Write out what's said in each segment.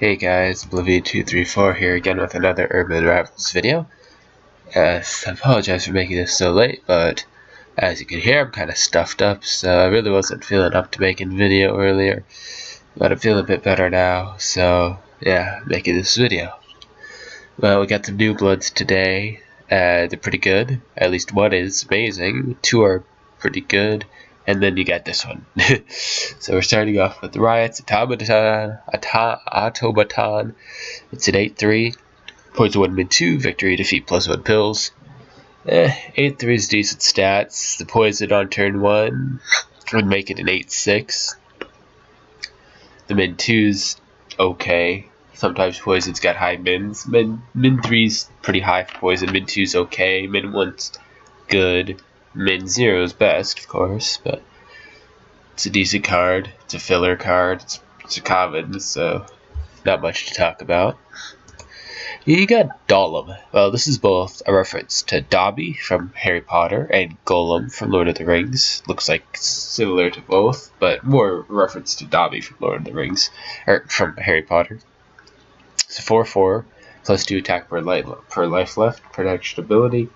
Hey guys, Oblivion234 here again with another Urban Rivals video. I apologize for making this so late, but as you can hear, I'm kind of stuffed up, so I really wasn't feeling up to making video earlier. But I'm feeling a bit better now, so yeah, making this video. Well, we got some new bloods today. They're pretty good. At least one is amazing. Two are pretty good. And then you got this one. So we're starting off with Riot's Automaton. It's an 8-3. Poison 1 min 2. Victory, defeat +1 pills. 8-3 is decent stats. The poison on turn 1 would make it an 8-6. The min 2's okay. Sometimes poison's got high mins. Min 3's pretty high for poison. Min 2's okay. Min 1's good. Min 0 is best, of course, but it's a decent card. It's a filler card. It's a common, so not much to talk about. You got Gollum. Well, this is both a reference to Dobby from Harry Potter and Gollum from Lord of the Rings. Looks like similar to both, but more reference to Dobby from Lord of the Rings, or from Harry Potter. It's a 4/4, +2 attack per life left, protection ability.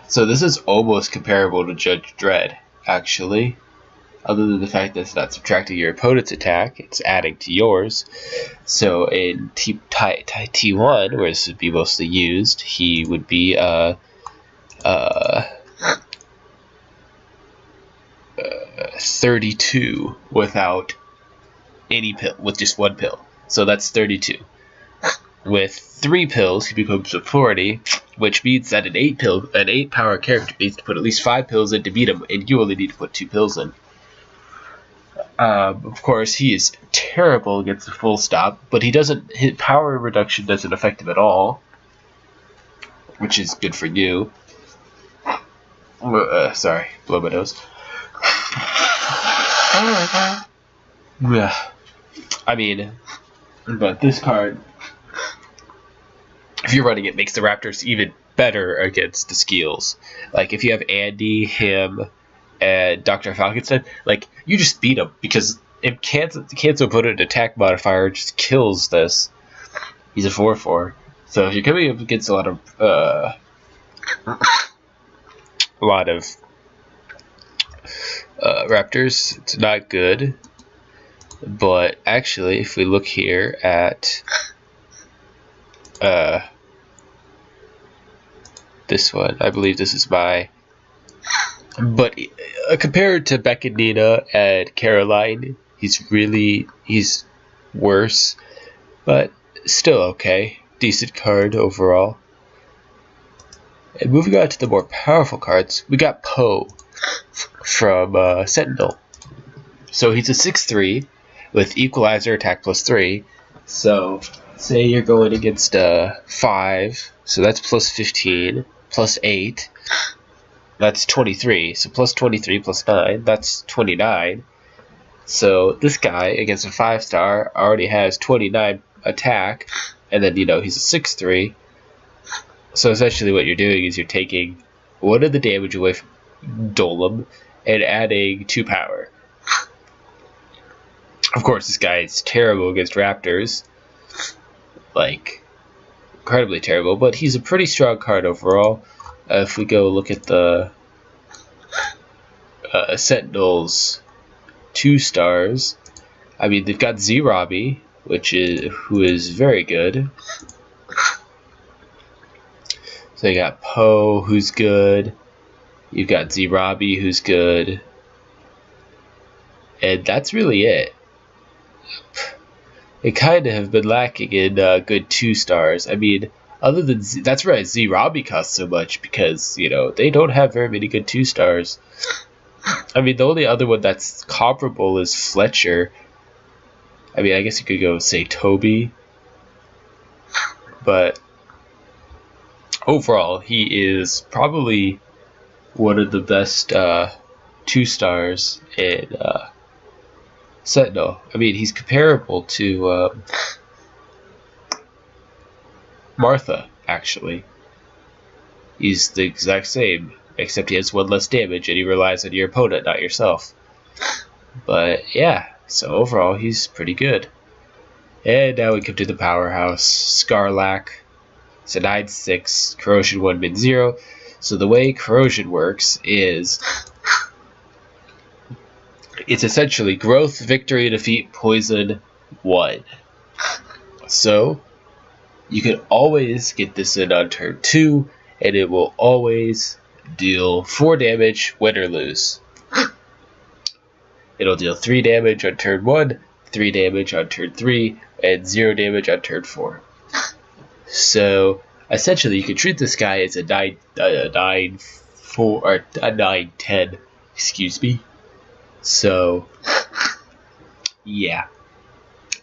So this is almost comparable to Judge Dredd, actually. Other than the fact that it's not subtracting your opponent's attack, it's adding to yours. So in T1, where this would be mostly used, he would be 32 without any pill, with just one pill. So that's 32. With 3 pills, he becomes a 40, which means that an 8 power character needs to put at least 5 pills in to beat him, and you only need to put 2 pills in. Of course, he is terrible against the full stop, but his power reduction doesn't affect him at all, which is good for you. Sorry, blow my nose. I mean, but this card, if you're running it, makes the Raptors even better against the Skeels. Like, if you have Andy, him, and Dr. Falkenstein, like, you just beat him, because it cancel opponent attack modifier just kills this. He's a 4/4. So if you're coming up against a lot of Raptors, it's not good. But actually, if we look here at this one, I believe this is my. But compared to Beck and Nina and Caroline, he's worse, but still okay. Decent card overall. And moving on to the more powerful cards, we got Poe from Sentinel. So he's a 6/3 with Equalizer attack +3. So say you're going against 5, so that's +15, +8. That's 23, so +23 +9, that's 29. So this guy against a 5-star already has 29 attack, and then, he's a 6/3. So essentially what you're doing is you're taking 1 of the damage away from Golem and adding 2 power. Of course, this guy is terrible against Raptors, like, incredibly terrible, but he's a pretty strong card overall. If we go look at the Sentinels 2-stars, I mean, they've got Z-Robbie, who is very good. So you got Poe, who's good. You've got Z-Robbie, who's good. And that's really it. They kind of have been lacking in good 2-stars. I mean, other than that's why Z-Robbie costs so much, because, they don't have very many good 2-stars. I mean, the only other one that's comparable is Fletcher. I mean, I guess you could go say Toby. But overall, he is probably one of the best 2-stars in Sentinel. I mean, he's comparable to Martha, actually. He's the exact same, except he has 1 less damage and he relies on your opponent, not yourself. But yeah, so overall he's pretty good. And now we come to the powerhouse, Scarlac. It's a 9/6, corrosion 1, min 0. So the way corrosion works is it's essentially growth, victory, defeat, poison, 1. So you can always get this in on turn 2, and it will always deal 4 damage, win or lose. It'll deal 3 damage on turn 1, 3 damage on turn 3, and 0 damage on turn 4. So essentially, you can treat this guy as a 9/10. Excuse me. So yeah,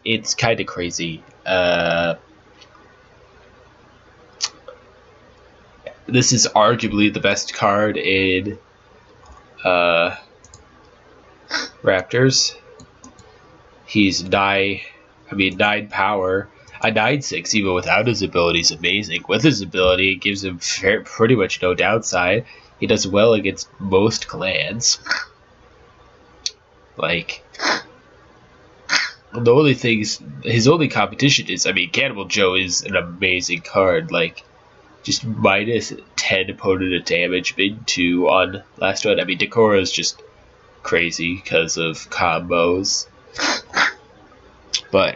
it's kind of crazy. This is arguably the best card in Raptors. He's 9 power. A 9/6 even without his ability is amazing. With his ability, it gives him pretty much no downside. He does well against most clans. Like, the only things, his only competition is, Cannibal Joe is an amazing card. Like, just minus 10 opponent damage, min 2 on last one. Decora is just crazy because of combos. But,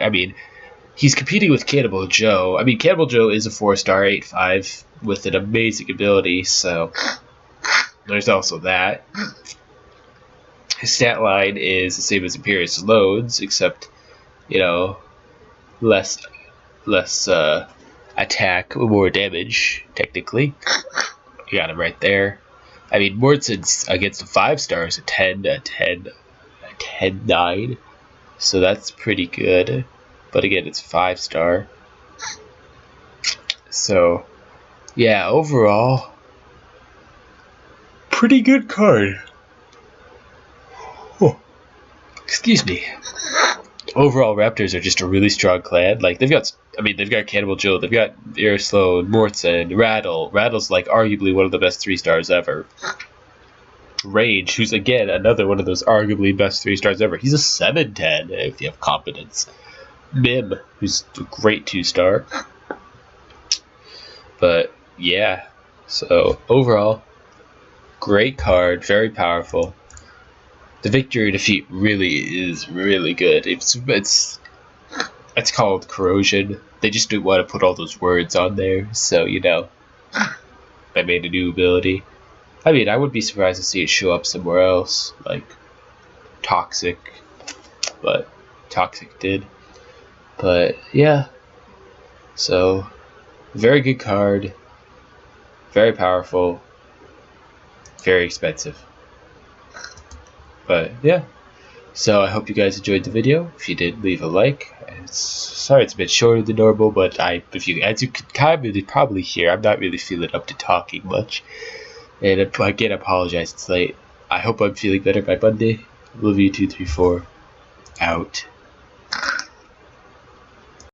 he's competing with Cannibal Joe. Cannibal Joe is a 4-star 8/5 with an amazing ability, so there's also that. His stat line is the same as Imperious Loads, except, less attack, more damage, technically. You got him right there. Mortson's against a 5-star is a 10/9, so that's pretty good. But again, it's 5-star. So, yeah, overall, pretty good card. Oh, excuse me. Overall, Raptors are just a really strong clan. Like, they've got Cannibal Joe, they've got Sloan, Mortson, Rattle. Rattle's like arguably one of the best 3-stars ever. Rage, who's again another one of those arguably best 3-stars ever. He's a 7/10 if you have competence. Mim, who's a great 2-star. But yeah, so overall, great card, very powerful. The victory defeat really is really good. It's called corrosion. They just didn't want to put all those words on there, so I made a new ability. I would be surprised to see it show up somewhere else, like Toxic, but Toxic did. But yeah, so very good card, very powerful, very expensive. But yeah, so I hope you guys enjoyed the video. If you did, leave a like. Sorry it's a bit shorter than normal, but as you could kind of probably hear, I'm not really feeling up to talking much. And again, I apologize it's late. I hope I'm feeling better by Monday. Love you 234. Out.